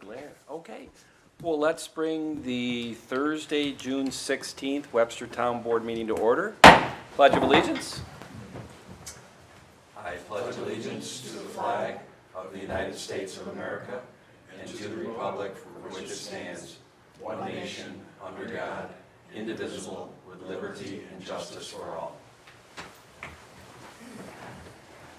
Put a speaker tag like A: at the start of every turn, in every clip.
A: Blair. Okay. Well, let's bring the Thursday, June 16th Webster Town Board meeting to order. Pledge of allegiance. I pledge allegiance to the flag of the United States of America and to the republic for which it stands, one nation, under God, indivisible, with liberty and justice for all.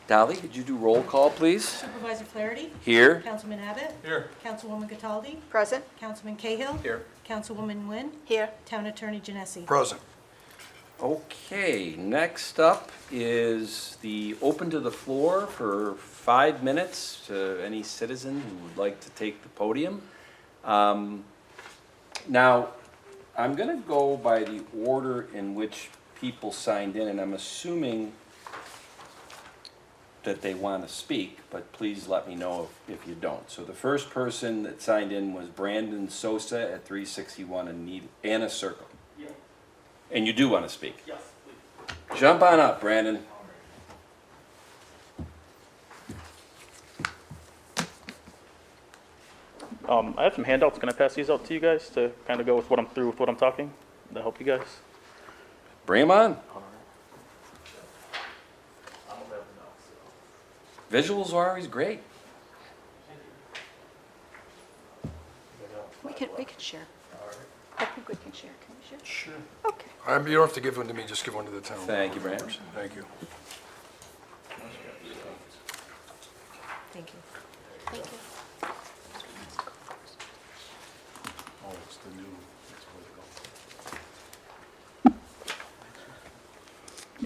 A: Dolly, could you do roll call, please?
B: Supervisor Flaherty.
A: Here.
B: Councilman Abbott.
C: Here.
B: Councilwoman Cataldi.
D: Present.
B: Councilman Cahill.
C: Here.
B: Councilwoman Nguyen.
D: Here.
B: Town Attorney Genesi.
C: Present.
A: Okay, next up is the open to the floor for 5 minutes to any citizen who would like to take the podium. Now, I'm gonna go by the order in which people signed in, and I'm assuming that they want to speak, but please let me know if you don't. So the first person that signed in was Brandon Sosa at 361 Anna Circle.
E: Yeah.
A: And you do want to speak?
E: Yes, please.
A: Jump on up, Brandon.
E: I have some handouts. Can I pass these out to you guys to kind of go with what I'm through with what I'm talking? To help you guys?
A: Bring him on. Visuals are always great.
D: We can share. I think we can share. Can we share?
C: Sure.
D: Okay.
C: You don't have to give one to me, just give one to the town.
A: Thank you, Brandon.
C: Thank you.
B: Thank you.
D: Thank you.
C: Oh, it's the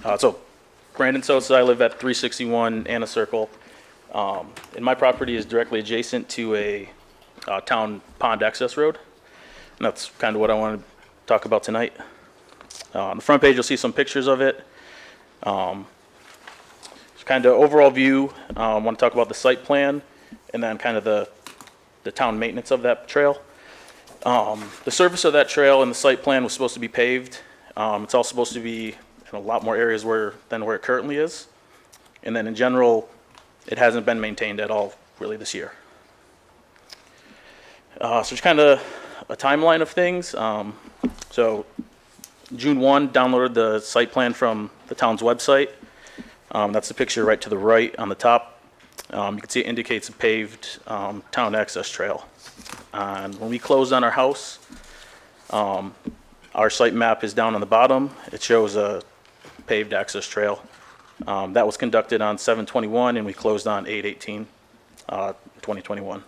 C: new.
E: So, Brandon Sosa, I live at 361 Anna Circle. And my property is directly adjacent to a town pond access road. And that's kind of what I want to talk about tonight. On the front page, you'll see some pictures of it. Just kind of overall view, I want to talk about the site plan and then kind of the town maintenance of that trail. The surface of that trail and the site plan was supposed to be paved. It's all supposed to be in a lot more areas than where it currently is. And then in general, it hasn't been maintained at all really this year. So just kind of a timeline of things. So June 1, downloaded the site plan from the town's website. That's the picture right to the right on the top. You can see it indicates a paved town access trail. And when we closed on our house, our site map is down on the bottom. It shows a paved access trail. That was conducted on 7/21 and we closed on 8/18, 2021.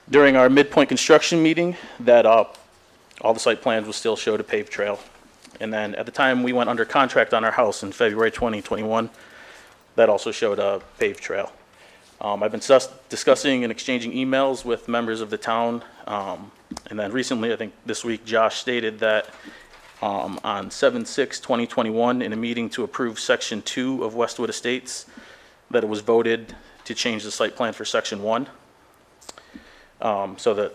E: During our midpoint construction meeting, that all the site plans will still show a paved trail. And then at the time we went under contract on our house in February 2021, that also showed a paved trail. I've been discussing and exchanging emails with members of the town. And then recently, I think this week, Josh stated that on 7/6/2021, in a meeting to approve Section 2 of Westwood Estates, that it was voted to change the site plan for Section 1. So the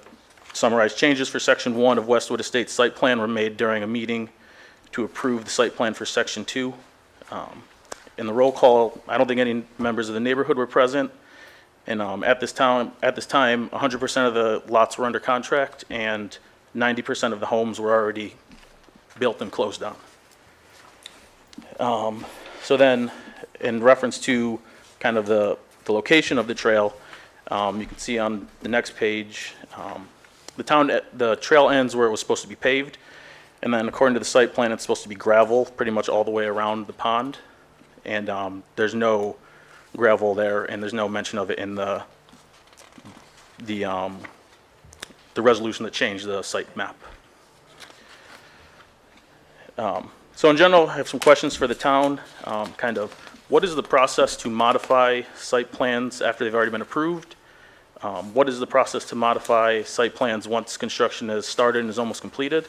E: summarized changes for Section 1 of Westwood Estates site plan were made during a meeting to approve the site plan for Section 2. In the roll call, I don't think any members of the neighborhood were present. And at this time, 100% of the lots were under contract and 90% of the homes were already built and closed on. So then, in reference to kind of the location of the trail, you can see on the next page, the trail ends where it was supposed to be paved, and then according to the site plan, it's supposed to be gravel pretty much all the way around the pond, and there's no gravel there, and there's no mention of it in the resolution that changed the site map. So in general, I have some questions for the town. Kind of, what is the process to modify site plans after they've already been approved? What is the process to modify site plans once construction is started and is almost completed?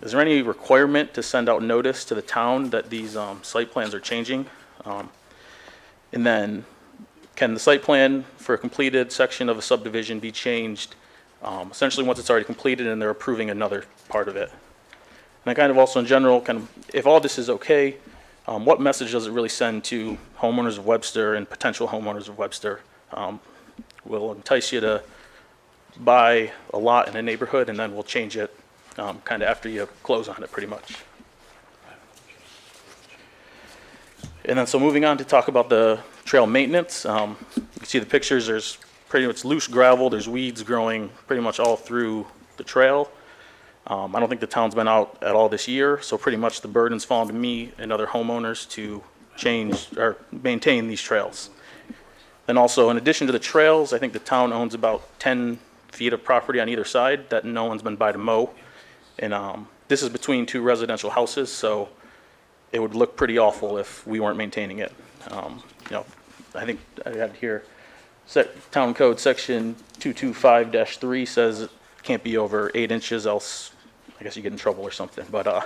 E: Is there any requirement to send out notice to the town that these site plans are changing? And then, can the site plan for a completed section of a subdivision be changed essentially once it's already completed and they're approving another part of it? And I kind of also in general, kind of, if all this is okay, what message does it really send to homeowners of Webster and potential homeowners of Webster? Will entice you to buy a lot in a neighborhood, and then we'll change it kind of after you close on it, pretty much. And then, so moving on to talk about the trail maintenance. You can see the pictures, there's pretty much loose gravel, there's weeds growing pretty much all through the trail. I don't think the town's been out at all this year, so pretty much the burden's fallen to me and other homeowners to change or maintain these trails. Then also, in addition to the trails, I think the town owns about 10 feet of property on either side that no one's been by to mow. And this is between two residential houses, so it would look pretty awful if we weren't maintaining it. I think I have here, Town Code Section 225-3 says it can't be over 8 inches, else I guess you get in trouble or something. But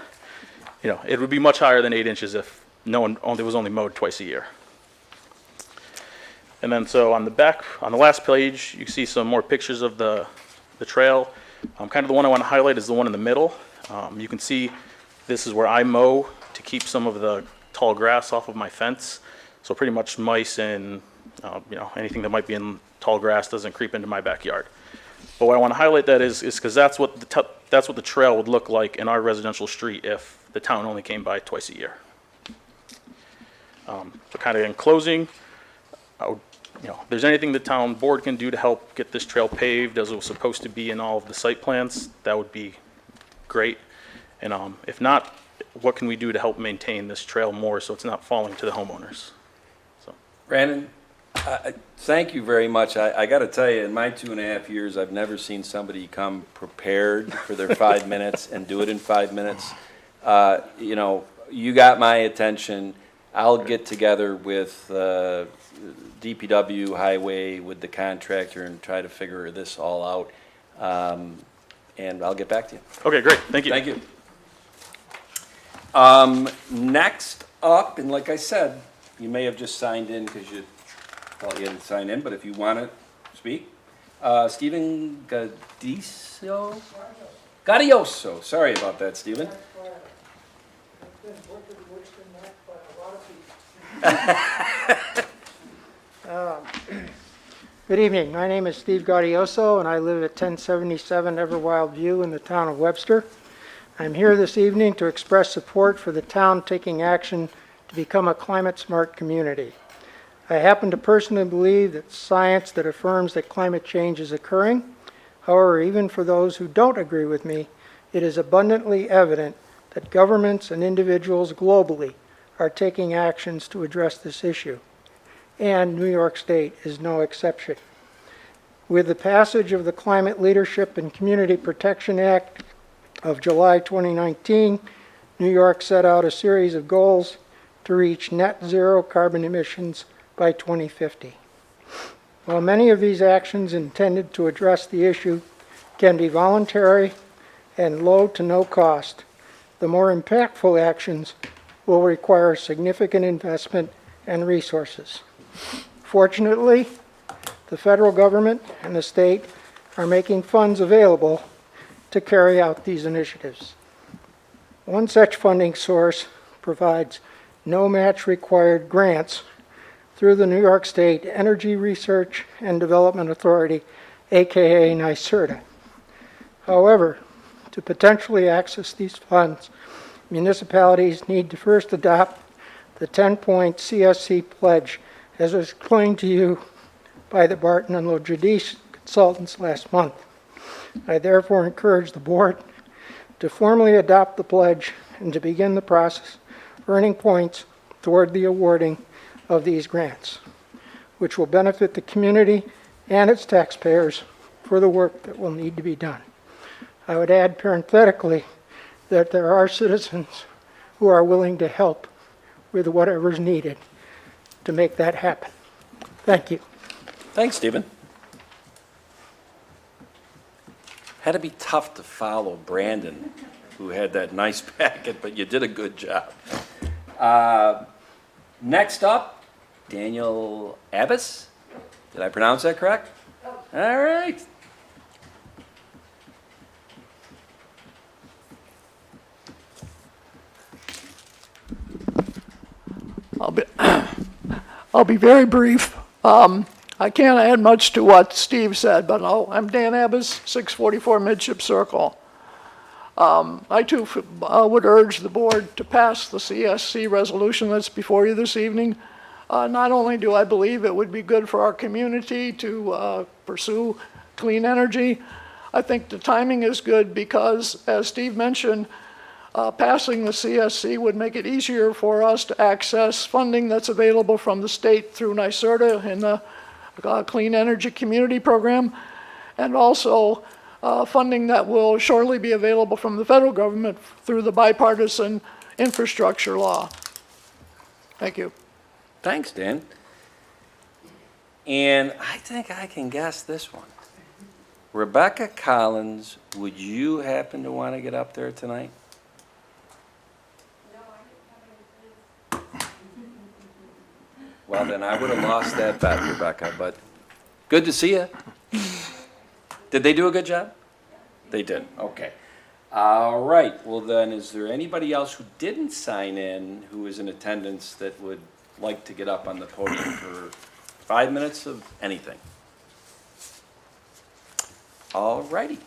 E: it would be much higher than 8 inches if it was only mowed twice a year. And then so on the back, on the last page, you see some more pictures of the trail. Kind of the one I want to highlight is the one in the middle. You can see this is where I mow to keep some of the tall grass off of my fence. So pretty much mice and anything that might be in tall grass doesn't creep into my backyard. But why I want to highlight that is because that's what the trail would look like in our residential street if the town only came by twice a year. So kind of in closing, if there's anything the town board can do to help get this trail paved as it was supposed to be in all of the site plans, that would be great. And if not, what can we do to help maintain this trail more so it's not falling to the homeowners? So,
A: Brandon, thank you very much. I got to tell you, in my 2.5 years, I've never seen somebody come prepared for their 5 minutes and do it in 5 minutes. You got my attention. I'll get together with DPW, Highway, with the contractor and try to figure this all out. And I'll get back to you.
E: okay, great. Thank you.
A: Thank you. Next up, and like I said, you may have just signed in because you thought you hadn't signed in, but if you want to speak, Stephen Gaudioso. Sorry about that, Stephen.
F: Good evening. My name is Steve Gaudioso, and I live at 1077 Everwild View in the town of Webster. I'm here this evening to express support for the town taking action to become a climate-smart community. I happen to personally believe that science that affirms that climate change is occurring. However, even for those who don't agree with me, it is abundantly evident that governments and individuals globally are taking actions to address this issue, and New York State is no exception. With the passage of the Climate Leadership and Community Protection Act of July 2019, New York set out a series of goals to reach net zero carbon emissions by 2050. While many of these actions intended to address the issue can be voluntary and low to no cost, the more impactful actions will require significant investment and resources. Fortunately, the federal government and the state are making funds available to carry out these initiatives. One such funding source provides no match required grants through the New York State Energy Research and Development Authority, aka NYSERDA. However, to potentially access these funds, municipalities need to first adopt the 10-point CSC pledge as was explained to you by the Barton and Logidis consultants last month. I therefore encourage the board to formally adopt the pledge and to begin the process of earning points toward the awarding of these grants, which will benefit the community and its taxpayers for the work that will need to be done. I would add parenthetically that there are citizens who are willing to help with whatever's needed to make that happen. Thank you.
A: Thanks, Stephen. Had to be tough to follow Brandon, who had that nice packet, but you did a good job. Next up, Daniel Abbas. Did I pronounce that correct? All right.
G: I'll be very brief. I can't add much to what Steve said, but I'm Dan Abbas, 644 Midship Circle. I too would urge the board to pass the CSC resolution that's before you this evening. Not only do I believe it would be good for our community to pursue clean energy, I think the timing is good because, as Steve mentioned, passing the CSC would make it easier for us to access funding that's available from the state through NYSERDA in the Clean Energy Community Program, and also funding that will shortly be available from the federal government through the bipartisan infrastructure law. Thank you.
A: Thanks, Dan. And I think I can guess this one. Rebecca Collins, would you happen to want to get up there tonight? Well, then I would have lost that bet, Rebecca, but good to see you. Did they do a good job? They did, okay. All right, well then, is there anybody else who didn't sign in, who is in attendance, that would like to get up on the podium for 5 minutes of anything? All righty.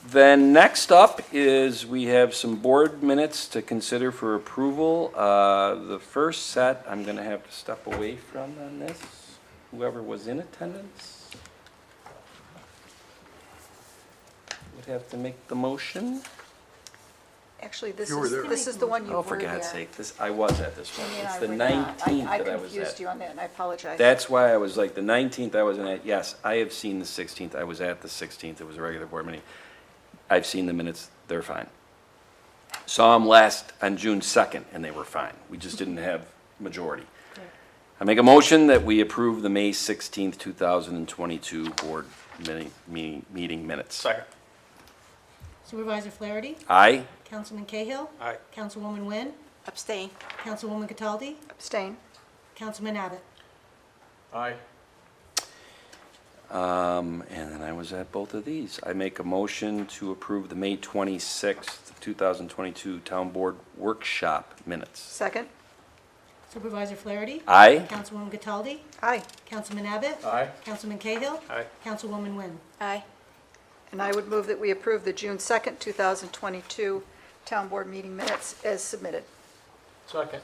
A: Then next up is we have some board minutes to consider for approval. The first set, I'm going to have to step away from on this, whoever was in attendance would have to make the motion.
D: Actually, this
C: You were there.
D: is the one you were
A: Oh, for
D: there.
A: God's sake, I was at this one.
D: Amy and
A: It's
D: I
A: the
D: were not.
A: 19th
D: I
A: that I was
D: confused
A: at.
D: you on that, and I apologize.
A: That's why I was like, the 19th I wasn't at. Yes, I have seen the 16th. I was at the 16th. It was a regular board meeting. I've seen the minutes. They're fine. Saw them last on June 2nd, and they were fine. We just didn't have majority. I make a motion that we approve the May 16th, 2022 board meeting minutes.
C: Second.
B: Supervisor Flaherty,
A: Aye?
B: Councilman Cahill,
C: Aye.
B: Councilwoman Wynn,
D: Abstain.
B: Councilwoman Cataldi,
D: Abstain.
B: Councilman Abbott.
C: Aye.
A: And then I was at both of these. I make a motion to approve the May 26th, 2022 Town Board Workshop minutes.
D: Second.
B: Supervisor Flaherty,
A: Aye?
B: Councilwoman Cataldi,
D: Aye.
B: Councilman Abbott,
C: Aye.
B: Councilman Cahill,
C: Aye.
B: Councilwoman Wynn.
D: Aye. And I would move that we approve the June 2nd, 2022 Town Board meeting minutes as submitted.
C: Second.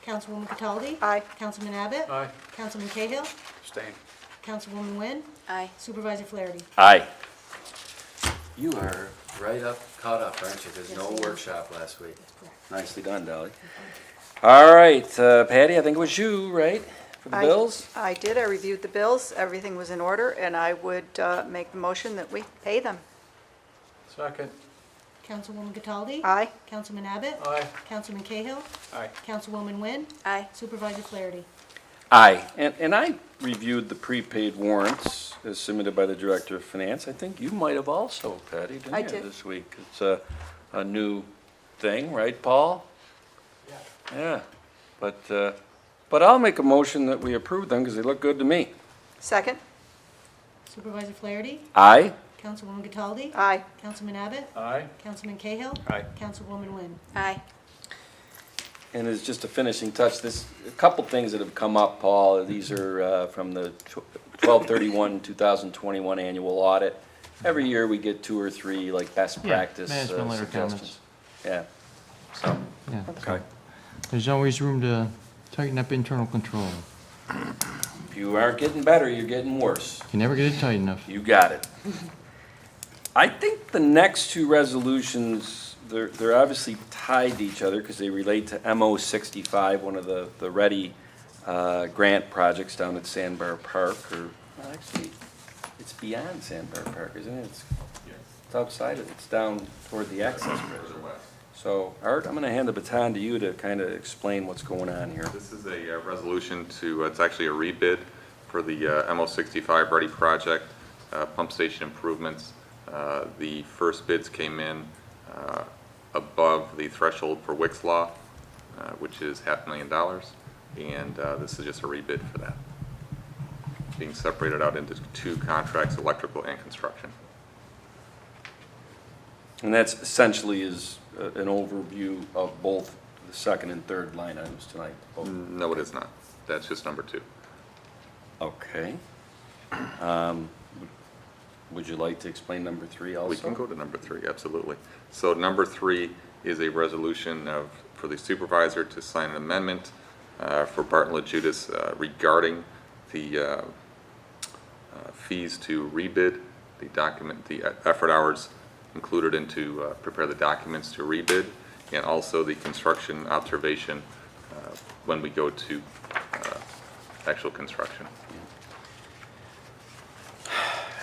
B: Councilwoman Cataldi,
D: Aye.
B: Councilman Abbott,
C: Aye.
B: Councilman Cahill,
C: Abstain.
B: Councilwoman Wynn,
D: Aye.
B: Supervisor Flaherty.
A: Aye. You are right up, caught up, aren't you? There's no
B: Yes, I am.
A: workshop last week.
B: That's correct.
A: Nicely done, Dolly. All right, Patty, I think it was you, right, for the bills?
D: I did. I reviewed the bills. Everything was in order, and I would make the motion that we pay them.
C: Second.
B: Councilwoman Cataldi,
D: Aye.
B: Councilman Abbott,
C: Aye.
B: Councilman Cahill,
C: Aye.
B: Councilwoman Wynn,
D: Aye.
B: Supervisor Flaherty.
A: Aye, and I reviewed the prepaid warrants as submitted by the Director of Finance. I think you might have also, Patty, didn't you?
D: I did.
A: This week. It's a new thing, right, Paul? Yeah. But I'll make a motion that we approve them because they look good to me.
D: Second.
B: Supervisor Flaherty,
A: Aye?
B: Councilwoman Cataldi,
D: Aye.
B: Councilman Abbott,
C: Aye.
B: Councilman Cahill,
C: Aye.
B: Councilwoman Wynn.
D: Aye.
A: And as just a finishing touch, a couple things that have come up, Paul. These are from the 12/31/2021 annual audit. Every year we get 2 or 3 like best
H: Yeah,
A: practice
H: management letter
A: suggestions. Yeah. So,
H: Yeah,
A: okay.
H: there's always room to tighten up internal control.
A: If you aren't getting better, you're getting worse.
H: You never get it tight enough.
A: You got it. I think the next 2 resolutions, they're obviously tied to each other because they relate to MO 65, one of the READY grant projects down at Sandbar Park, or, well, actually, it's beyond Sandbar Park, isn't it? It's outside of it. It's down toward the access bridge. So, Art, I'm going to hand the baton to you to kind of explain what's going on here.
I: This is a resolution to, it's actually a rebid for the MO65 Ready project, pump station improvements. The first bids came in above the threshold for Wick's Law, which is $500,000, and this is just a rebid for that. Being separated out into 2 contracts, electrical and construction.
A: And that's essentially is an overview of both the second and third line items tonight. Both.
I: No, it is not. That's just number 2.
A: Okay. Would you like to explain number 3 also?
I: We can go to number 3, absolutely. So number 3 is a resolution for the supervisor to sign an amendment for Barton LaJudas regarding the fees to rebid the document, the effort hours included into prepare the documents to rebid, and also the construction observation when we go to actual construction.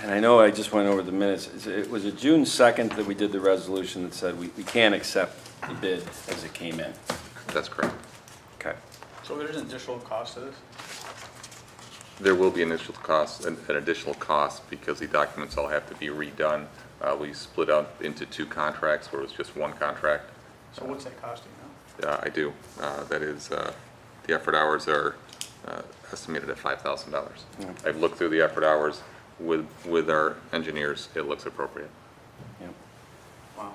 A: And I know I just went over the minutes. It was a June 2nd that we did the resolution that said we can't accept the bid as it came in.
I: That's correct.
A: Okay.
C: So there's an additional cost to this?
I: There will be initial cost, an additional cost, because the documents all have to be redone. We split out into 2 contracts where it was just 1 contract.
C: So what's that costing now?
I: I do. That is, the effort hours are estimated at $5,000. I've looked through the effort hours with our engineers. It looks appropriate.
A: Yep.
C: Wow.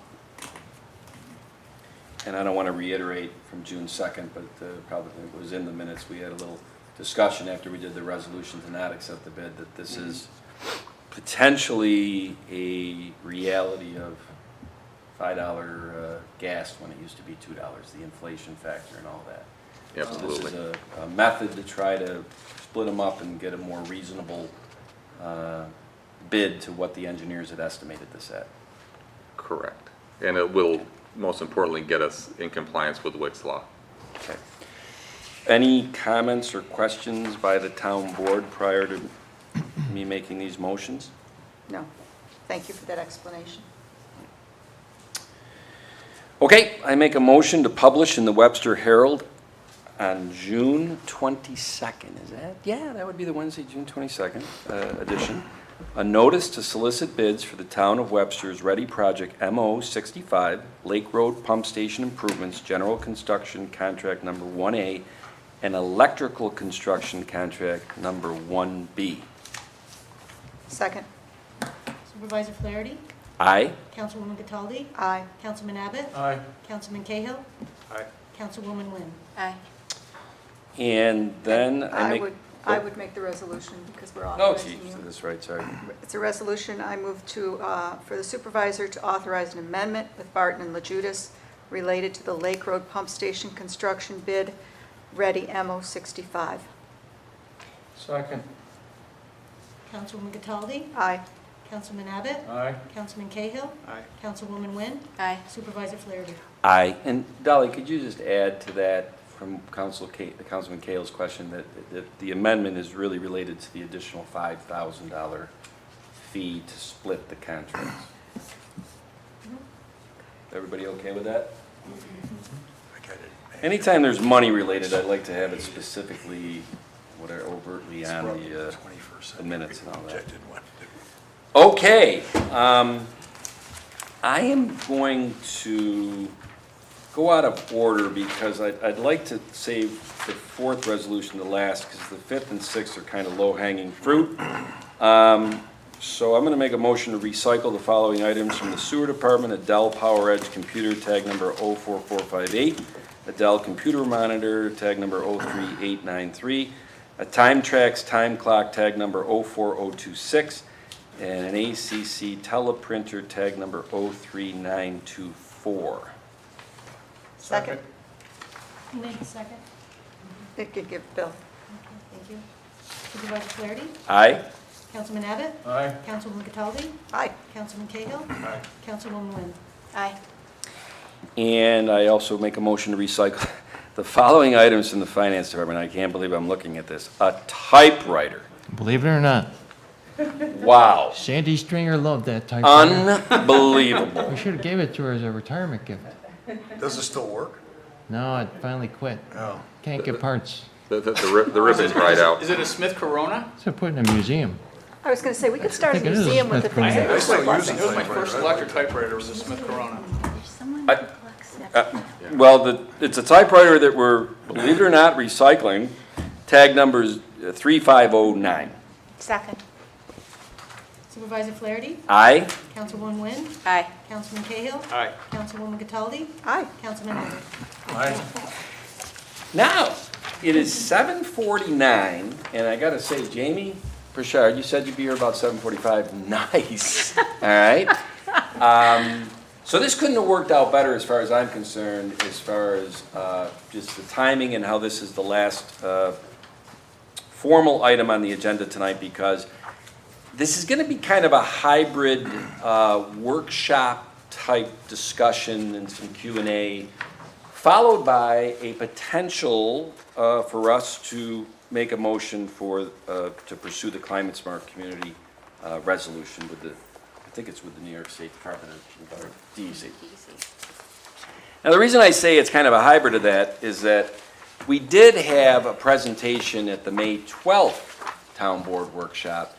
A: And I don't want to reiterate from June 2nd, but probably it was in the minutes. We had a little discussion after we did the resolution to not accept the bid, that this is potentially a reality of $5 gas when it used to be $2, the inflation factor and all that.
I: Absolutely.
A: So this is a method to try to split them up and get a more reasonable bid to what the engineers had estimated this at.
I: Correct. And it will, most importantly, get us in compliance with Wick's law.
A: Okay. Any comments or questions by the town board prior to me making these motions?
D: No. Thank you for that explanation.
A: Okay, I make a motion to publish in the Webster Herald on June 22nd. Is that? Yeah, that would be the Wednesday, June 22nd edition. A notice to solicit bids for the town of Webster's Ready Project MO65 Lake Road Pump Station Improvements General Construction Contract Number 1A and Electrical Construction Contract Number 1B.
D: Second.
B: Supervisor Flaherty?
A: Aye.
B: Councilwoman Cataldi?
D: Aye.
B: Councilman Abbott?
C: Aye.
B: Councilman Cahill?
C: Aye.
B: Councilwoman Wynn?
D: Aye.
A: And then
D: I would make the resolution because we're
A: Oh,
D: authorizing
A: gee,
D: you.
A: that's right, sorry.
D: It's a resolution. I move to, for the supervisor to authorize an amendment with Barton and LaJudas related to the Lake Road Pump Station construction bid, Ready MO65.
C: Second.
B: Councilwoman Cataldi?
D: Aye.
B: Councilman Abbott?
C: Aye.
B: Councilman Cahill?
C: Aye.
B: Councilwoman Wynn?
D: Aye.
B: Supervisor Flaherty?
A: Aye. And Dolly, could you just add to that from Councilman Cahill's question that the amendment is really related to the additional $5,000 fee to split the contracts? Everybody okay with that? Anytime there's money related, I'd like to have it specifically, whatever, overtly on the minutes and all that. Okay, I am going to go out of order because I'd like to save the 4th resolution to last because the 5th and 6th are kind of low-hanging fruit. So I'm going to make a motion to recycle the following items from the sewer department: a Dell PowerEdge computer, tag number 04458, a Dell computer monitor, tag number 03893, a TimeTrax time clock, tag number 04026, and an ACC teleprinter, tag number 03924.
D: Second.
B: Who made the second?
D: It could give Bill.
B: Okay, thank you. Supervisor Flaherty?
A: Aye.
B: Councilman Abbott?
C: Aye.
B: Councilwoman Cataldi?
D: Aye.
B: Councilman Cahill?
C: Aye.
B: Councilwoman Wynn?
D: Aye.
A: And I also make a motion to recycle the following items from the finance department. I can't believe I'm looking at this. A typewriter.
H: Believe it or not,
A: Wow.
H: Sandy Stringer loved that typewriter.
A: Unbelievable.
H: We should have gave it to her as a retirement gift.
J: Does it still work?
H: No, it finally quit.
J: Oh.
H: Can't get parts.
I: The ribbon dried out.
C: Is it a Smith Corona?
H: So put it in a museum.
D: I was going to say, we could start a
H: I think it is
D: museum with the
H: Smith
D: things that
H: Corona.
D: we're
J: still
D: surplusing.
J: use
C: It was my first electric typewriter, was a Smith Corona.
A: Well, it's a typewriter that we're, believe it or not, recycling. Tag number's 3509.
D: Second.
B: Supervisor Flaherty?
A: Aye.
B: Councilwoman Wynn?
D: Aye.
B: Councilman Cahill?
C: Aye.
B: Councilwoman Cataldi?
D: Aye.
B: Councilman Abbott?
C: Aye.
A: Now, It is 7:49, and I gotta say, Jamie Pritchard, you said you'd be here about 7:45. Nice, all right? So this couldn't have worked out better as far as I'm concerned, as far as just the timing and how this is the last formal item on the agenda tonight, because this is gonna be kind of a hybrid workshop-type discussion and some Q&A, followed by a potential for us to make a motion for, to pursue the Climate Smart Community resolution with the, I think it's with the New York State Department of DEC. Now, the reason I say it's kind of a hybrid of that is that we did have a presentation at the May 12th Town Board Workshop.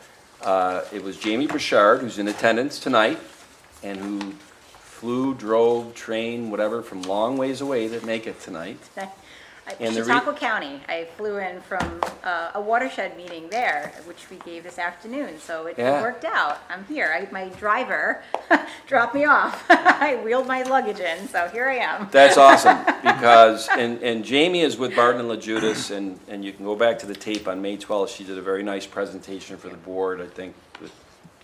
A: It was Jamie Pritchard, who's in attendance tonight, and who flew, drove, trained, whatever, from long ways away to make it tonight. And the
K: Chautauqua County. I flew in from a watershed meeting there, which we gave this afternoon, so it
A: Yeah.
K: worked out. I'm here. My driver dropped me off. I wheeled my luggage in, so here I am.
A: That's awesome, because, and Jamie is with Barton and LaJudas, and you can go back to the tape on May 12th. She did a very nice presentation for the board. I think the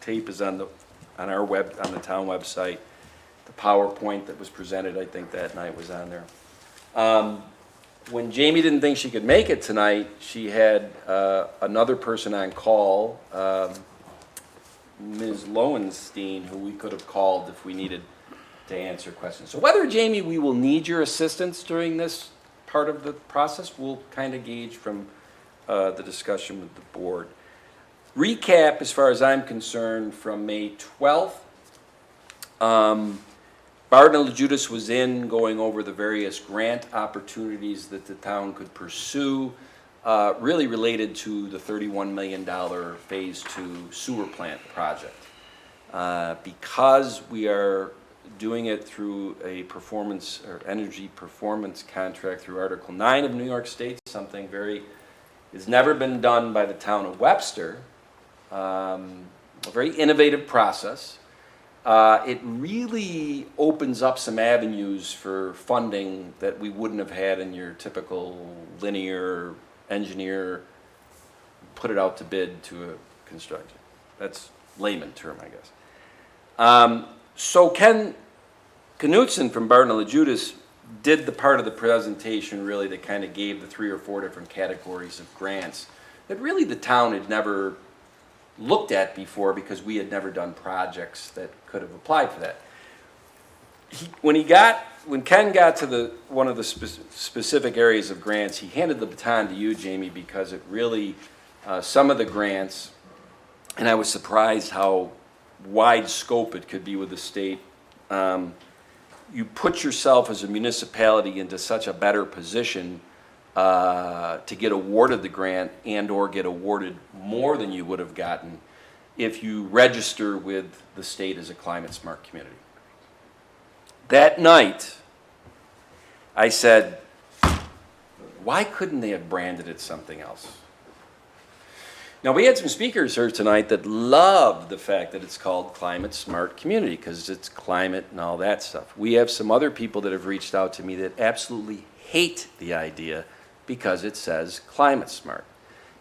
A: tape is on our on the town website. The PowerPoint that was presented, I think that night was on there. When Jamie didn't think she could make it tonight, she had another person on call, Ms. Lowenstein, who we could have called if we needed to answer questions. So whether, Jamie, we will need your assistance during this part of the process, we'll kind of gauge from the discussion with the board. Recap, as far as I'm concerned, from May 12th. Barton and LaJudas was in going over the various grant opportunities that the town could pursue, really related to the $31 million Phase 2 sewer plant project. Because we are doing it through a performance or energy performance contract through Article 9 of New York State, something has never been done by the town of Webster, a very innovative process. It really opens up some avenues for funding that we wouldn't have had in your typical linear engineer, put it out to bid to a construction. That's layman term, I guess. So Ken Knutson from Barton and LaJudas did the part of the presentation really that kind of gave the 3 or 4 different categories of grants that really the town had never looked at before, because we had never done projects that could have applied for that. When Ken got to one of the specific areas of grants, he handed the baton to you, Jamie, because it really, some of the grants, and I was surprised how wide scope it could be with the state. You put yourself as a municipality into such a better position to get awarded the grant and or get awarded more than you would have gotten if you register with the state as a climate smart community. That night, I said, why couldn't they have branded it something else? Now, we had some speakers here tonight that loved the fact that it's called Climate Smart Community because it's climate and all that stuff. We have some other people that have reached out to me that absolutely hate the idea because it says climate smart.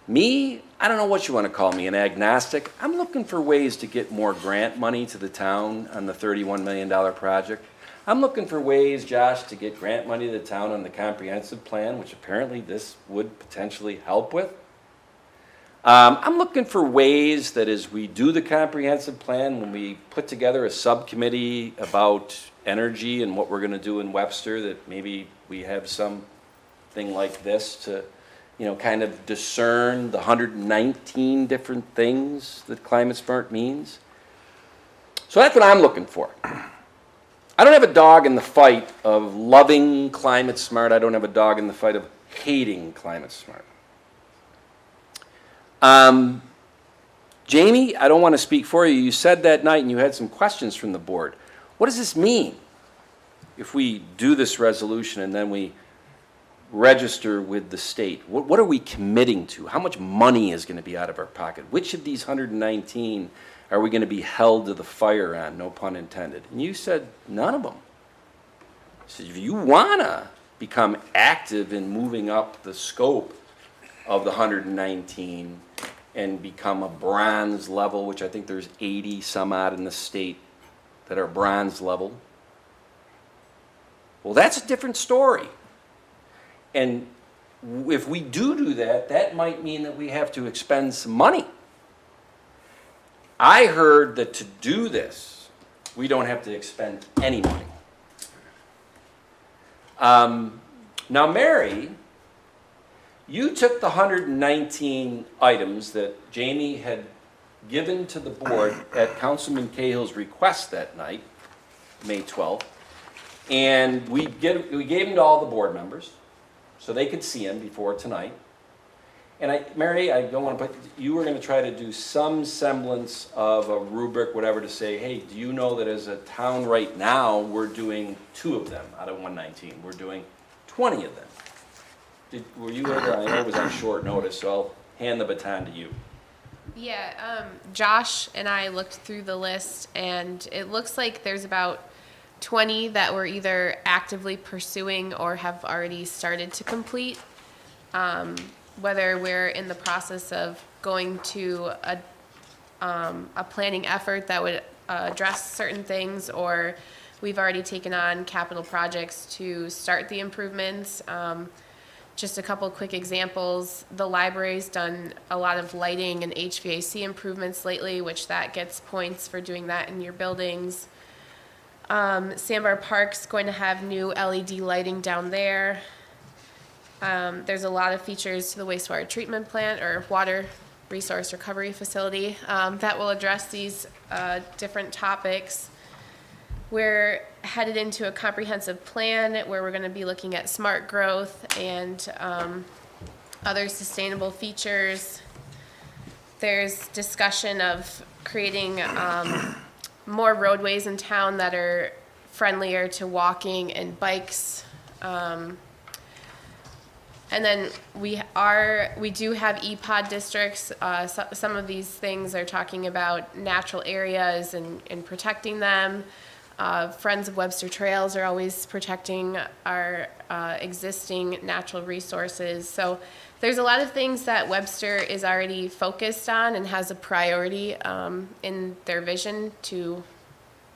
A: Me, I don't know what you want to call me, an agnostic. I'm looking for ways to get more grant money to the town on the $31 million project. I'm looking for ways, Josh, to get grant money to the town on the comprehensive plan, which apparently this would potentially help with. I'm looking for ways that as we do the comprehensive plan, when we put together a subcommittee about energy and what we're going to do in Webster, that maybe we have something like this to, kind of discern the 119 different things that climate smart means. So that's what I'm looking for. I don't have a dog in the fight of loving climate smart. I don't have a dog in the fight of hating climate smart. Jamie, I don't want to speak for you. You said that night and you had some questions from the board. What does this mean if we do this resolution and then we register with the state? What are we committing to? How much money is going to be out of our pocket? Which of these 119 are we going to be held to the fire on, no pun intended? And you said none of them. I said, if you want to become active in moving up the scope of the 119 and become a bronze level, which I think there's 80 some odd in the state that are bronze level. Well, that's a different story. And if we do that, that might mean that we have to expend some money. I heard that to do this, we don't have to expend any money. Now, Mary, you took the 119 items that Jamie had given to the board at Councilman Cahill's request that night, May 12th, and we gave them to all the board members so they could see them before tonight. And Mary, I don't want to put, you were going to try to do some semblance of a rubric, whatever, to say, hey, do you know that as a town right now, we're doing 2 of them out of 119. We're doing 20 of them. Were you ever, I know it was on short notice, so I'll hand the baton to you.
L: Yeah, Josh and I looked through the list, and it looks like there's about 20 that we're either actively pursuing or have already started to complete. Whether we're in the process of going to a planning effort that would address certain things, or we've already taken on capital projects to start the improvements. Just a couple quick examples. The library's done a lot of lighting and HVAC improvements lately, which that gets points for doing that in your buildings. Sandbar Park's going to have new LED lighting down there. There's a lot of features to the wastewater treatment plant or water resource recovery facility that will address these different topics. We're headed into a comprehensive plan where we're going to be looking at smart growth and other sustainable features. There's discussion of creating more roadways in town that are friendlier to walking and bikes. And then we do have EPOD districts. Some of these things are talking about natural areas and protecting them. Friends of Webster Trails are always protecting our existing natural resources. So there's a lot of things that Webster is already focused on and has a priority in their vision to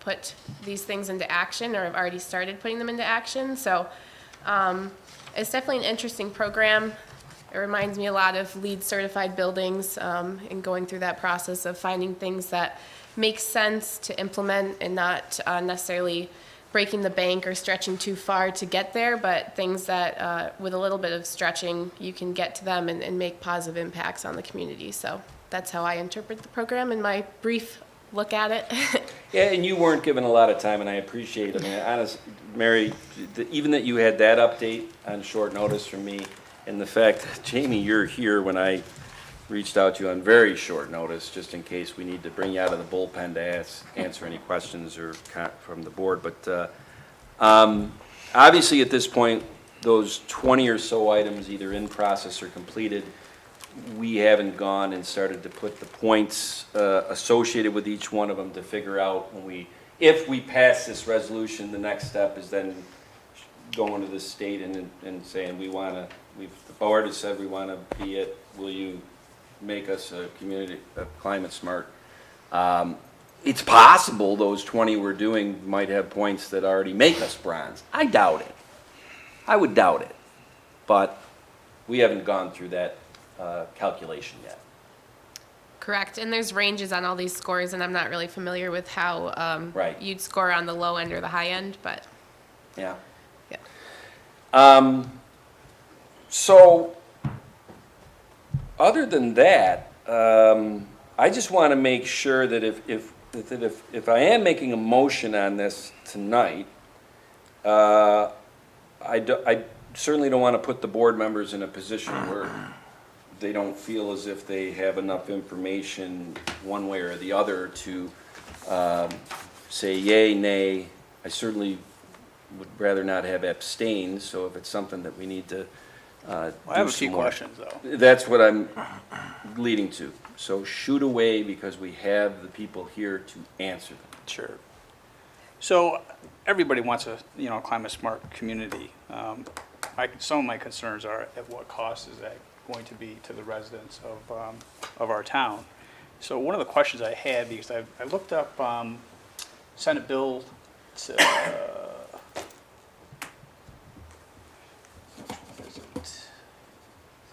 L: put these things into action, or have already started putting them into action. So it's definitely an interesting program. It reminds me a lot of LEED certified buildings and going through that process of finding things that make sense to implement and not necessarily breaking the bank or stretching too far to get there, but things that with a little bit of stretching, you can get to them and make positive impacts on the community. So that's how I interpret the program in my brief look at it.
A: Yeah, and you weren't given a lot of time, and I appreciate it. I mean, honest, Mary, even that you had that update on short notice from me, and the fact that, Jamie, you're here when I reached out to you on very short notice, just in case we need to bring you out of the bullpen to answer any questions or from the board. But obviously, at this point, those 20 or so items, either in process or completed, we haven't gone and started to put the points associated with each one of them to figure out if we pass this resolution, the next step is then going to the state and saying the board has said we want to be it, will you make us a climate smart? It's possible those 20 we're doing might have points that already make us bronze. I doubt it. I would doubt it. But we haven't gone through that calculation yet.
L: Correct, and there's ranges on all these scores, and I'm not really familiar with how
A: Right.
L: you'd score on the low end or the high end, but
A: Yeah.
L: yeah.
A: So, other than that, I just want to make sure that if I am making a motion on this tonight, I certainly don't want to put the board members in a position where they don't feel as if they have enough information one way or the other to say yay, nay. I certainly would rather not have abstained, so if it's something that we need to
C: I have a few
A: more.
C: questions, though.
A: That's what I'm leading to. So shoot away, because we have the people here to answer them.
C: Sure. So everybody wants a climate smart community. some of my concerns are, at what cost is that going to be to the residents of our town? So one of the questions I had, because I looked up Senate Bill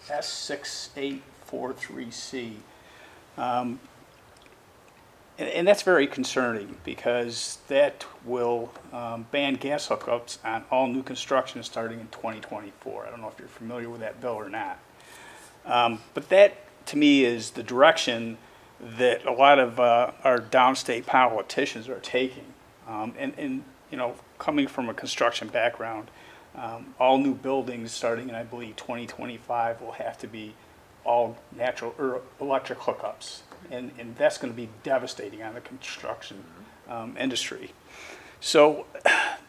C: S6843C. And that's very concerning because that will ban gas hookups on all new construction starting in 2024. I don't know if you're familiar with that bill or not. But that, to me, is the direction that a lot of our downstate politicians are taking. And you know, coming from a construction background, all new buildings starting in, I believe, 2025 will have to be all natural or electric hookups. And that's going to be devastating on the construction industry. So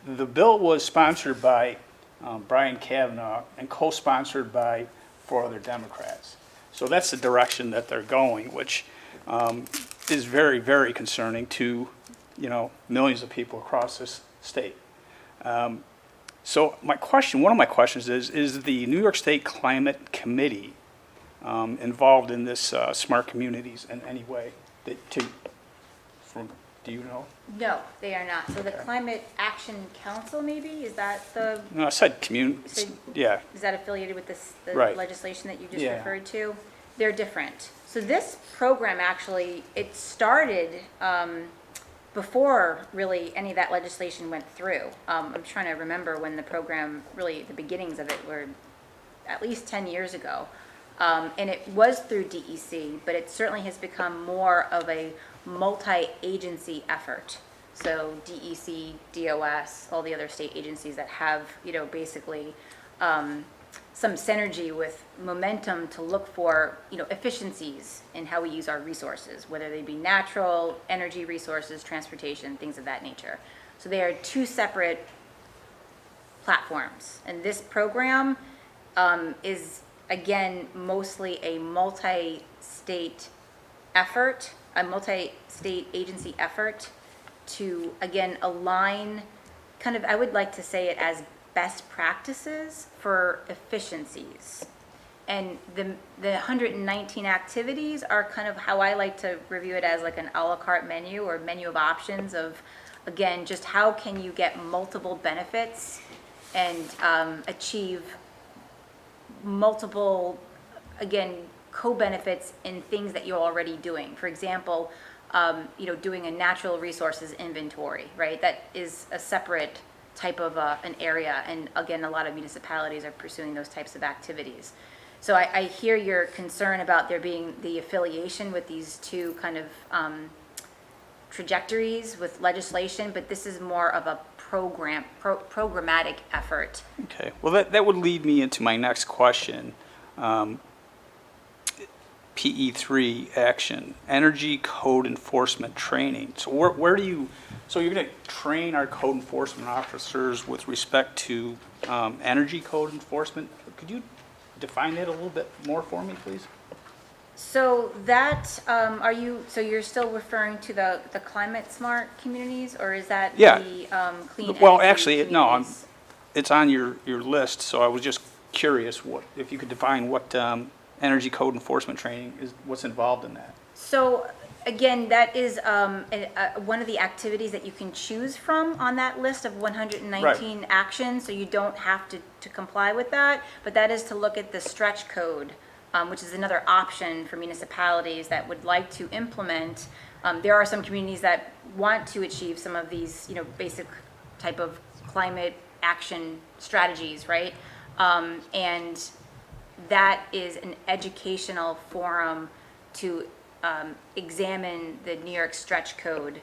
C: the bill was sponsored by Brian Kavanaugh and co-sponsored by 4 other Democrats. So that's the direction that they're going, which is very, very concerning to, you know, millions of people across this state. So my question, one of my questions is the New York State Climate Committee involved in this smart communities in any way? Do you know?
K: No, they are not. So the Climate Action Council, maybe, is that the,
C: No, I said yeah.
K: is that affiliated with this, the
C: Right.
K: legislation that you just
C: Yeah.
K: referred to? They're different. So this program actually, it started before really any of that legislation went through. I'm trying to remember when the program, really, the beginnings of it were at least 10 years ago. And it was through DEC, but it certainly has become more of a multi-agency effort. So DEC, DOS, all the other state agencies that have, you know, basically some synergy with momentum to look for, you know, efficiencies in how we use our resources, whether they be natural, energy resources, transportation, things of that nature. So they are 2 separate platforms. And this program is, again, mostly a multi-state effort, a multi-state agency effort to, again, align kind of, I would like to say it as best practices for efficiencies. And the 119 activities are kind of how I like to review it, as like an a la carte menu or menu of options of, again, just how can you get multiple benefits and achieve multiple, again, co-benefits in things that you're already doing. For example, you know, doing a natural resources inventory, right? That is a separate type of an area, and again, a lot of municipalities are pursuing those types of activities. So I hear your concern about there being the affiliation with these 2 kind of trajectories with legislation, but this is more of a programmatic effort.
C: Okay, well, that would lead me into my next question. PE3 action, energy code enforcement training. So where do you, so you're going to train our code enforcement officers with respect to energy code enforcement? Could you define that a little bit more for me, please?
K: So that, so you're still referring to the climate smart communities, or is that
C: Yeah.
K: the clean energy
C: Well, actually, no,
K: communities?
C: it's on your list, so I was just curious if you could define what energy code enforcement training is, what's involved in that.
K: So again, that is one of the activities that you can choose from on that list of 119 actions, so you don't have to comply with that, but that is to look at the stretch code, which is another option for municipalities that would like to implement. There are some communities that want to achieve some of these, you know, basic type of climate action strategies, right? And that is an educational forum to examine the New York stretch code,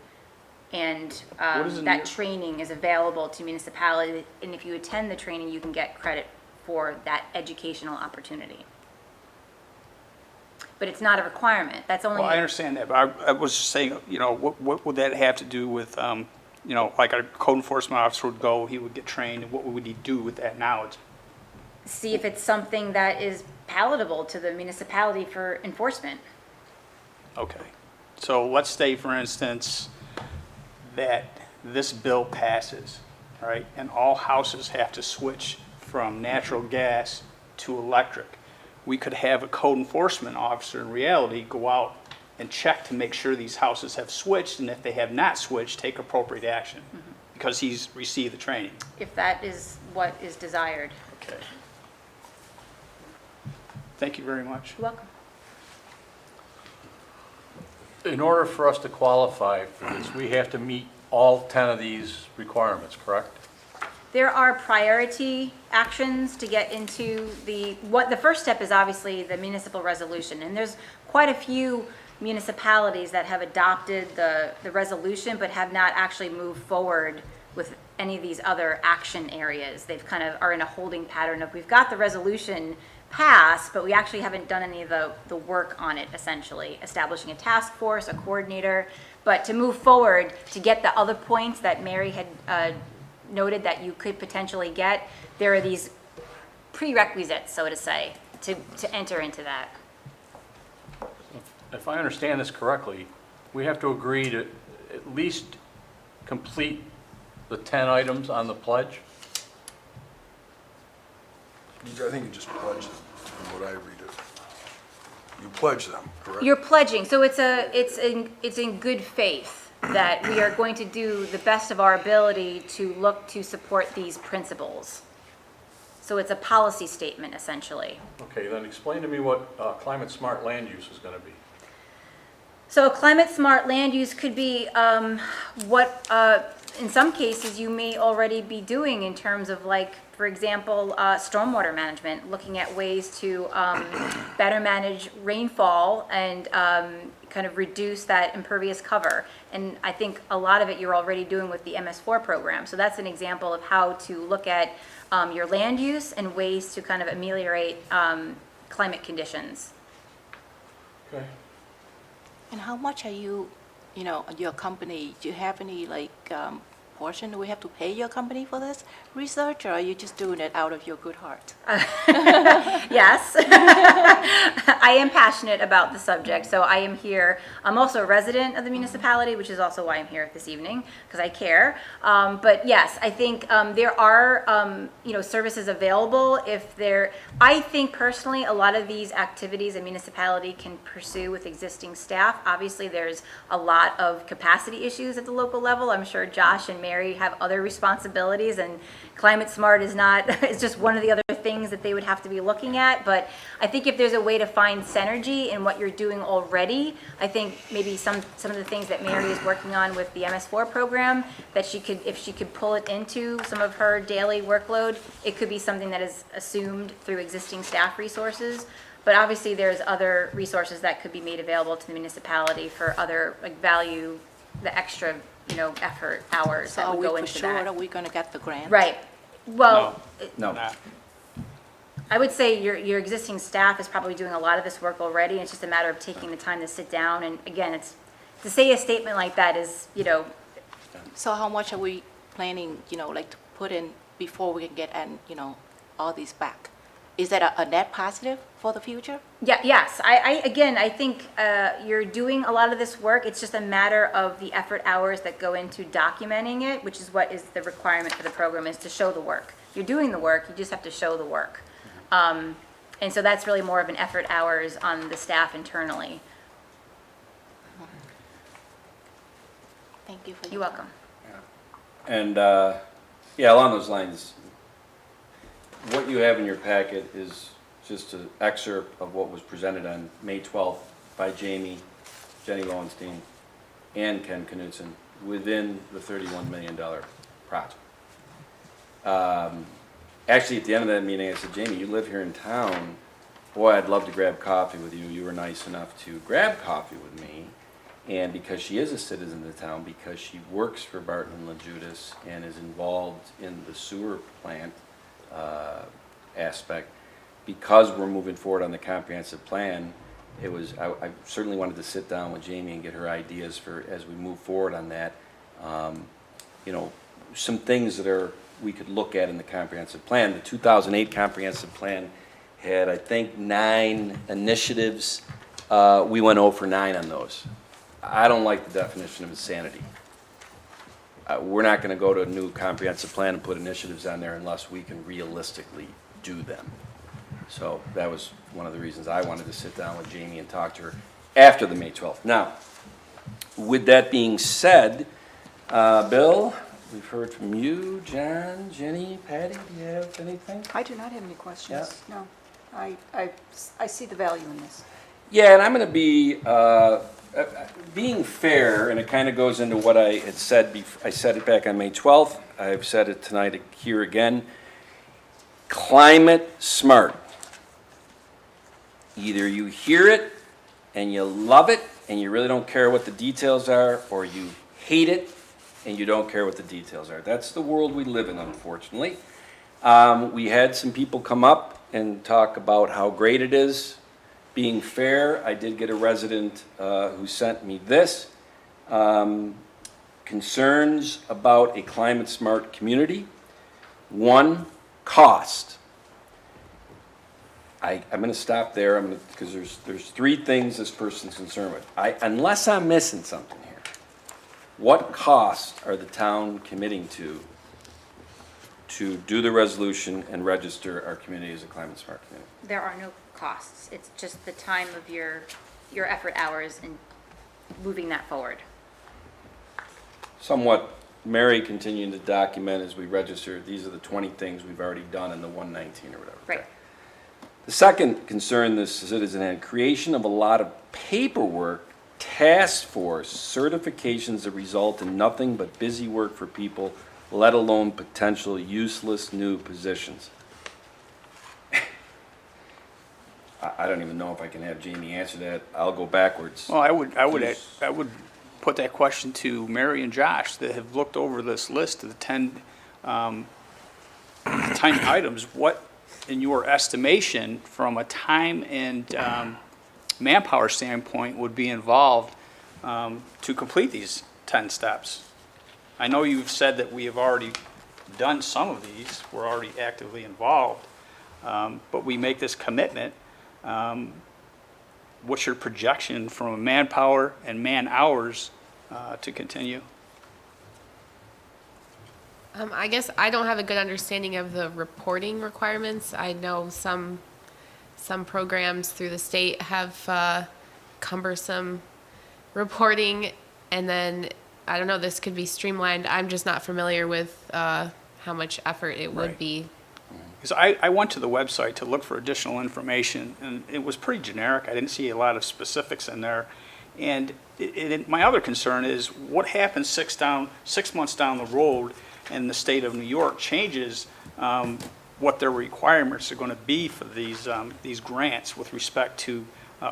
K: and that training is available to municipalities, and if you attend the training, you can get credit for that educational opportunity. But it's not a requirement, that's only.
C: Well, I understand that, but I was saying, you know, what would that have to do with, you know, like a code enforcement officer would go, he would get trained, and what would he do with that knowledge?
K: See if it's something that is palatable to the municipality for enforcement.
C: Okay, so let's say, for instance, that this bill passes, right, and all houses have to switch from natural gas to electric. We could have a code enforcement officer in reality go out and check to make sure these houses have switched, and if they have not switched, take appropriate action, because he's received the training.
K: If that is what is desired.
C: Okay. Thank you very much.
K: You're welcome.
J: In order for us to qualify for this, we have to meet all 10 of these requirements, correct?
K: There are priority actions to get into the first step is obviously the municipal resolution, and there's quite a few municipalities that have adopted the resolution but have not actually moved forward with any of these other action areas. They've kind of are in a holding pattern of, we've got the resolution passed, but we actually haven't done any of the work on it, essentially, establishing a task force, a coordinator. But to move forward, to get the other points that Mary had noted that you could potentially get, there are these prerequisites, so to say, to enter into that.
J: If I understand this correctly, we have to agree to at least complete the 10 items on the pledge?
A: I think you just pledge them, from what I read it. You pledge them, correct?
K: You're pledging, so it's in good faith that we are going to do the best of our ability to look to support these principles. So it's a policy statement, essentially.
J: Okay, then explain to me what climate smart land use is going to be.
K: So a climate smart land use could be what, in some cases, you may already be doing in terms of, like, for example, stormwater management, looking at ways to better manage rainfall and kind of reduce that impervious cover. And I think a lot of it you're already doing with the MS4 program. So that's an example of how to look at your land use and ways to kind of ameliorate climate conditions.
J: Okay.
M: And how much are you, your company, do you have any portion, do we have to pay your company for this research, or are you just doing it out of your good heart?
K: Yes. I am passionate about the subject, so I am here. I'm also a resident of the municipality, which is also why I'm here this evening, because I care. But yes, I think there are, services available if they're, I think personally, a lot of these activities a municipality can pursue with existing staff. Obviously, there's a lot of capacity issues at the local level. I'm sure Josh and Mary have other responsibilities, and Climate Smart is not, it's just one of the other things that they would have to be looking at. But I think if there's a way to find synergy in what you're doing already, I think maybe some of the things that Mary is working on with the MS4 program, that she could, if she could pull it into some of her daily workload, it could be something that is assumed through existing staff resources. But obviously there's other resources that could be made available to the municipality for other, value, the extra effort hours
M: So
K: that
M: are
K: would
M: we
K: go
M: for
K: into
M: sure
K: that.
M: that we're going to get the grant?
K: Right. Well,
A: No.
K: I would say your existing staff is probably doing a lot of this work already. And it's just a matter of taking the time to sit down. And again, it's to say a statement like that is,
M: So how much are we planning, to put in before we can get, all these back? Is that a net positive for the future?
K: Yeah, yes. I think you're doing a lot of this work. It's just a matter of the effort hours that go into documenting it, which is what is the requirement for the program, is to show the work. You're doing the work, you just have to show the work. And so that's really more of an effort hours on the staff internally.
M: Thank you for
K: You're welcome.
A: And, along those lines, what you have in your packet is just an excerpt of what was presented on May 12th by Jenny Lowenstein, and Ken Knutson within the $31 million project. Actually, at the end of that meeting, I said, Jamie, you live here in town. Boy, I'd love to grab coffee with you. You were nice enough to grab coffee with me. And because she is a citizen of the town, because she works for Barton and LaJudas and is involved in the sewer plant aspect, because we're moving forward on the comprehensive plan, I certainly wanted to sit down with Jamie and get her ideas for, as we move forward on that, some things that we could look at in the comprehensive plan. The 2008 comprehensive plan had, I think, 9 initiatives. We went 0 for 9 on those. I don't like the definition of insanity. we're not going to go to a new comprehensive plan and put initiatives on there unless we can realistically do them. So that was one of the reasons I wanted to sit down with Jamie and talk to her after the May 12th. Now, with that being said, Bill, we've heard from you, John, Jenny, Patty, do you have anything?
D: I do not have any questions. No. I see the value in this.
A: Yeah, and I'm going to be being fair, and it kind of goes into what I had said. I said it back on May 12th. I've said it tonight here again. Climate smart. Either you hear it and you love it and you really don't care what the details are, or you hate it and you don't care what the details are. That's the world we live in, unfortunately. We had some people come up and talk about how great it is. Being fair, I did get a resident who sent me this. Concerns about a climate-smart community. One, cost. I'm going to stop there because there's three things this person's concerned with. Unless I'm missing something here, what costs are the town committing to do the resolution and register our community as a climate-smart community?
K: There are no costs. It's just the time of your effort hours in moving that forward.
A: Somewhat, Mary continuing to document as we register, these are the 20 things we've already done in the 119 or whatever.
K: Right.
A: The second concern this citizen had, creation of a lot of paperwork, task force, certifications that result in nothing but busy work for people, let alone potential useless new positions. I don't even know if I can have Jamie answer that. I'll go backwards.
C: Well, I would put that question to Mary and Josh that have looked over this list of the 10 items. What, in your estimation, from a time and manpower standpoint, would be involved to complete these 10 steps? I know you've said that we have already done some of these. We're already actively involved, but we make this commitment. What's your projection from a manpower and man hours to continue?
L: I guess I don't have a good understanding of the reporting requirements. I know some programs through the state have cumbersome reporting, and then, I don't know, this could be streamlined. I'm just not familiar with how much effort it would
C: Right.
L: be.
C: Because I went to the website to look for additional information, and it was pretty generic. I didn't see a lot of specifics in there. And my other concern is what happens 6 months down the road and the state of New York changes what their requirements are going to be for these grants with respect to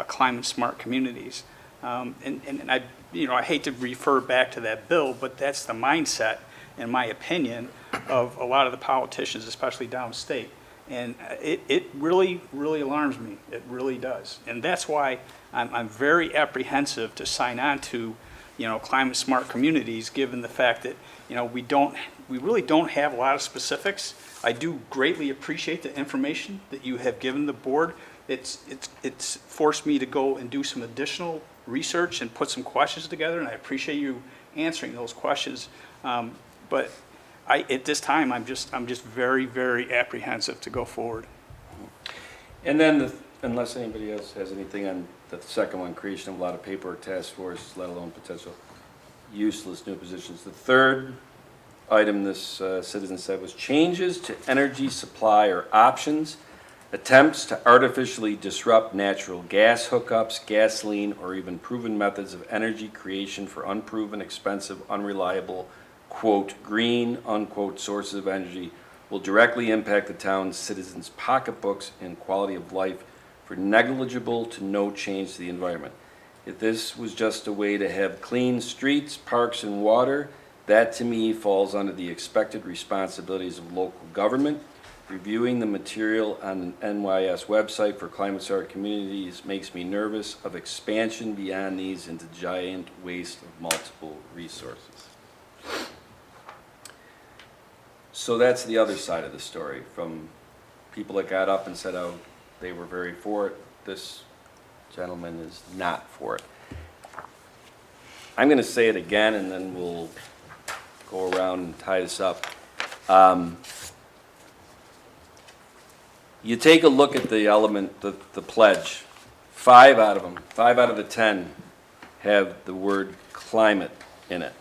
C: climate-smart communities. And I hate to refer back to that bill, but that's the mindset, in my opinion, of a lot of the politicians, especially downstate. And it really, really alarms me. It really does. And that's why I'm very apprehensive to sign on to, climate smart communities, given the fact that, we really don't have a lot of specifics. I do greatly appreciate the information that you have given the board. It's forced me to go and do some additional research and put some questions together, and I appreciate you answering those questions. But at this time, I'm just very, very apprehensive to go forward.
A: And then, unless anybody else has anything on the second one, creation of a lot of paperwork, task force, let alone potential useless new positions. The third item this citizen said was changes to energy supply or options, attempts to artificially disrupt natural gas hookups, gasoline, or even proven methods of energy creation for unproven, expensive, unreliable, quote, green, unquote, sources of energy will directly impact the town's citizens' pocketbooks and quality of life for negligible to no change to the environment. If this was just a way to have clean streets, parks, and water, that to me falls under the expected responsibilities of local government. Reviewing the material on the NYS website for climate-smart communities makes me nervous of expansion beyond these into giant waste of multiple resources. So that's the other side of the story, from people that got up and said, oh, they were very for it. This gentleman is not for it. I'm going to say it again, and then we'll go around and tie this up. You take a look at the element, the pledge, 5 out of them, 5 out of the 10 have the word climate in it.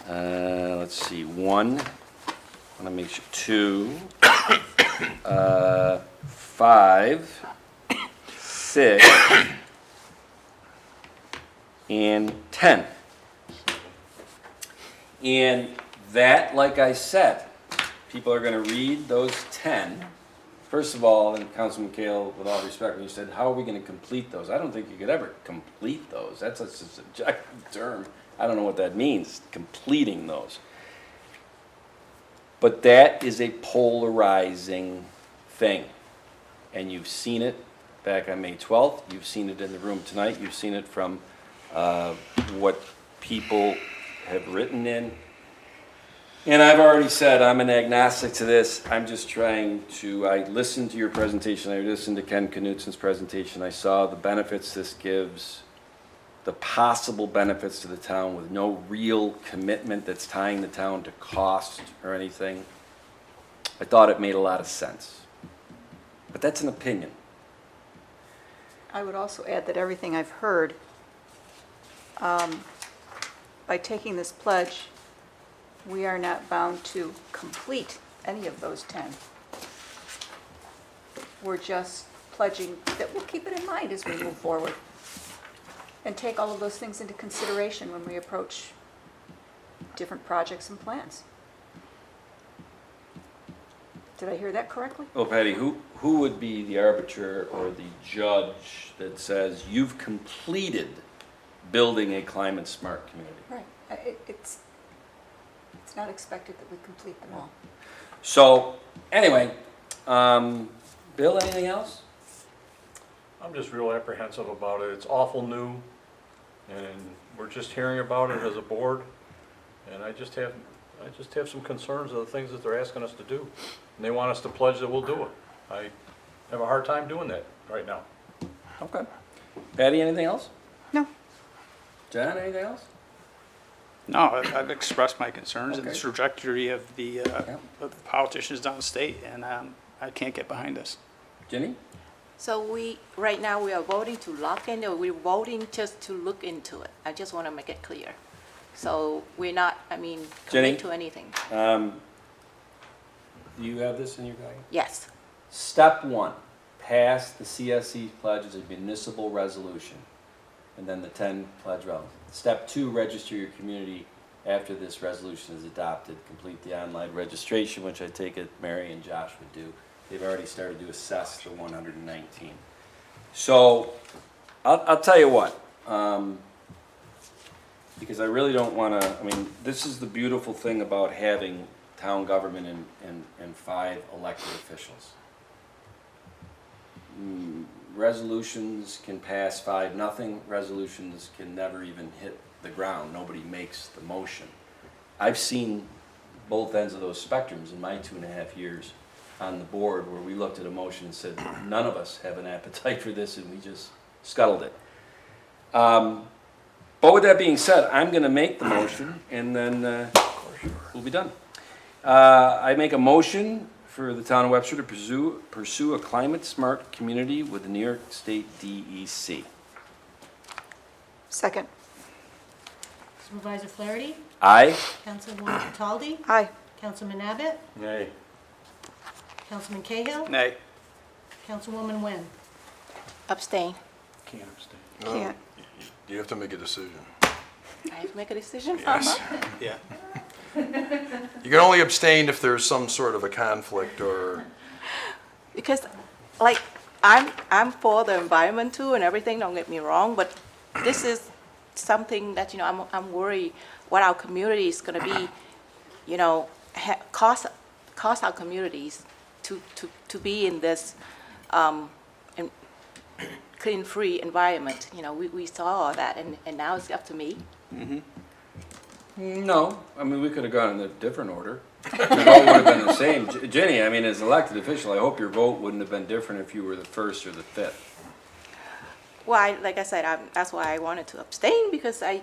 A: Let's see, 1, I want to make sure, 2, 5, 6, and 10. And that, like I said, people are going to read those 10. First of all, and Councilman Kale, with all respect, when you said, how are we going to complete those? I don't think you could ever complete those. That's a subjective term. I don't know what that means, completing those. But that is a polarizing thing. And you've seen it back on May 12th. You've seen it in the room tonight. You've seen it from what people have written in. And I've already said I'm an agnostic to this. I'm just trying to, I listened to your presentation. I listened to Ken Knutson's presentation. I saw the benefits this gives, the possible benefits to the town with no real commitment that's tying the town to cost or anything. I thought it made a lot of sense. But that's an opinion.
D: I would also add that everything I've heard, by taking this pledge, we are not bound to complete any of those 10. We're just pledging that we'll keep it in mind as we move forward and take all of those things into consideration when we approach different projects and plans. Did I hear that correctly?
A: Oh, Patty, who would be the arbiter or the judge that says you've completed building a climate smart community?
D: Right. It's not expected that we complete them all.
A: So, anyway, Bill, anything else?
J: I'm just real apprehensive about it. It's awful new, and we're just hearing about it as a board, and I just have some concerns of the things that they're asking us to do. And they want us to pledge that we'll do it. I have a hard time doing that right now.
A: Okay. Patty, anything else?
D: No.
A: John, anything else?
C: No, I've expressed my concerns and the
A: Okay.
C: trajectory of the politicians downstate, and I can't get behind this.
A: Jenny?
M: So right now, we are voting to lock in, or we're voting just to look into it? I just want to make it clear. So we're not,
A: Jenny?
M: commit to anything.
A: Do you have this in your guide?
M: Yes.
A: Step 1, pass the CSC pledge as a municipal resolution, and then the 10 pledge relevant. Step 2, register your community after this resolution is adopted. Complete the online registration, which I take it Mary and Josh would do. They've already started to assess the 119. So I'll tell you what, because I really don't want to, this is the beautiful thing about having town government and 5 elected officials. Resolutions can pass 5-0. Resolutions can never even hit the ground. Nobody makes the motion. I've seen both ends of those spectrums in my 2.5 years on the board, where we looked at a motion and said, none of us have an appetite for this, and we just scuttled it. But with that being said, I'm going to make the motion, and then we'll be done. I make a motion for the town of Webster to pursue a climate-smart community with the New York State DEC.
D: Second.
B: Supervisor Flaherty?
A: Aye.
B: Councilwoman Cataldi?
D: Aye.
B: Councilman Abbott?
J: Nay.
B: Councilman Cahill?
C: Nay.
B: Councilwoman Wynn?
M: Abstain.
J: Can't abstain.
D: Can't.
N: You have to make a decision.
M: I have to make a decision?
N: Yes.
C: Yeah.
N: You can only abstain if there's some sort of a conflict or,
M: Because, I'm for the environment too and everything, don't get me wrong, but this is something that, I'm worried what our community is gonna be, cost our communities to be in this, clean-free environment. We saw that, and now it's up to me.
A: No, we could have gone in a different order. The vote would have been the same. Jenny, as elected official, I hope your vote wouldn't have been different if you were the 1st or the 5th.
M: Well, like I said, that's why I wanted to abstain, because I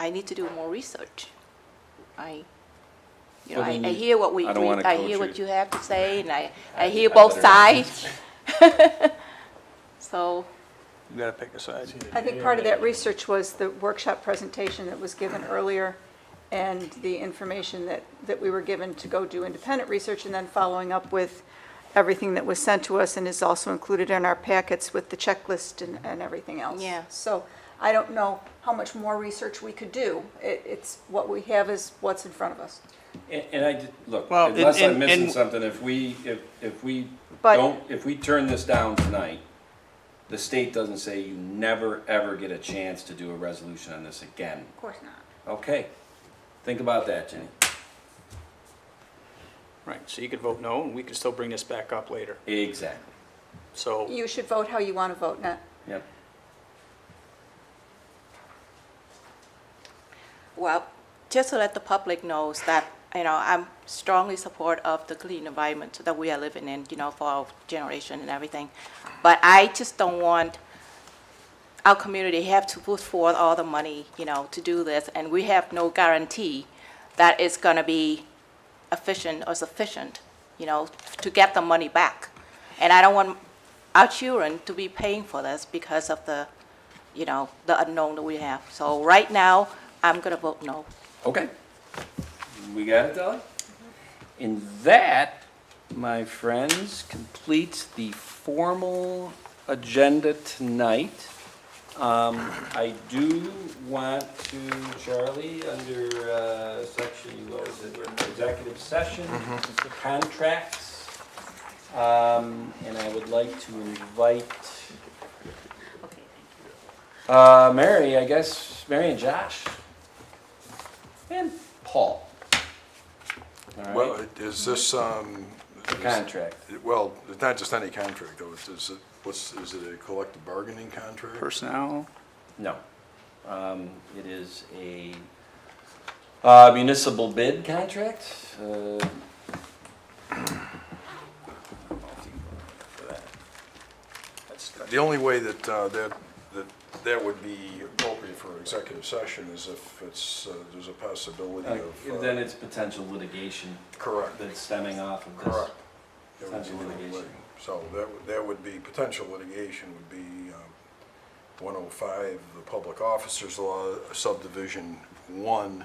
M: I need to do more research. I
A: Well, then
M: I
A: you-
M: hear what
A: I don't wanna
M: I
A: coach
M: hear
A: you.
M: what you have to say, and I hear
A: I
M: both
A: better-
M: sides. So,
C: You gotta pick a side.
D: I think part of that research was the workshop presentation that was given earlier and the information that we were given to go do independent research, and then following up with everything that was sent to us and is also included in our packets with the checklist and everything else.
M: Yeah.
D: So I don't know how much more research we could do. It's, what we have is what's in front of us.
A: And I, look,
C: Well,
A: unless I'm
C: and-
A: missing
C: and-
A: something, if we
D: But-
A: if we turn this down tonight, the state doesn't say you never, ever get a chance to do a resolution on this again.
D: Of course not.
A: Okay, think about that, Jenny.
C: Right, so you could vote no, and we could still bring this back up later.
A: Exactly.
C: So,
D: You should vote how you want to vote, Nat.
A: Yep.
M: well, just to let the public knows that, I'm strongly support of the clean environment that we are living in, for our generation and everything. But I just don't want our community have to put forth all the money, to do this, and we have no guarantee that it's gonna be efficient or sufficient, to get the money back. And I don't want our children to be paying for this because of the unknown that we have. So right now, I'm gonna vote no.
A: Okay. We got it, Dolly? And that, my friends, completes the formal agenda tonight. I do want to, Charlie, under section, what was it, executive session, contracts, and I would like to invite Mary, I guess, Mary and Josh, and Paul. All right?
N: Well, is this,
A: Contract.
N: well, it's not just any contract, though. Is it a collective bargaining contract?
C: personnel,
A: No. It is a municipal bid contract.
N: The only way that that would be appropriate for executive session is if there's a possibility of.
A: Then it's potential litigation.
N: Correct.
A: That's stemming off of this.
N: Correct. That would
A: Potential
N: be the only
A: litigation.
N: way. So that would be, potential litigation would be 105, the Public Officers Law, Subdivision 1.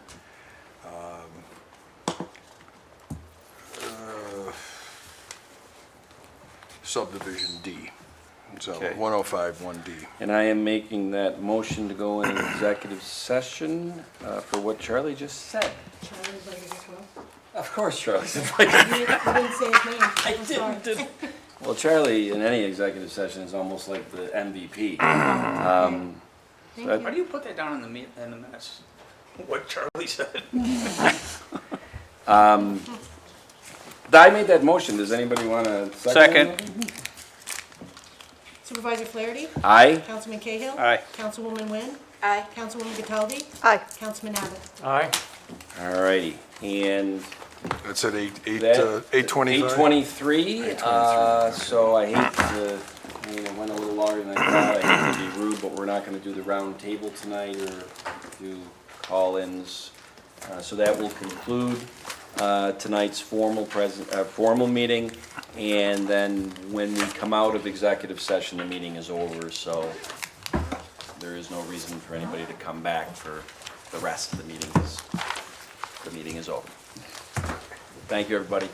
N: Subdivision D. So
A: Okay.
N: 105, 1D.
A: And I am making that motion to go in executive session for what Charlie just said.
B: Charlie voted as well.
A: Of course, Charlie said.
B: You didn't say his name. I'm sorry.
A: Well, Charlie, in any executive session, is almost like the MVP.
B: Thank
C: why
B: you.
C: do you put that down in the minutes? What Charlie said.
A: I made that motion. Does anybody want to second?
C: Second.
B: Supervisor Flaherty?
A: Aye.
B: Councilman Cahill?
C: Aye.
B: Councilwoman Wynn?
M: Aye.
B: Councilwoman Cataldi?
D: Aye.
B: Councilman Abbott?
J: Aye.
A: All righty. And
N: That's at 8:25?
A: 8:23. So I hate to, it went a little longer than I thought. I hate to be rude, but we're not going to do the round table tonight or do call-ins. So that will conclude tonight's formal meeting. And then when we come out of executive session, the meeting is over. So there is no reason for anybody to come back for the rest of the meeting. The meeting is over. Thank you, everybody.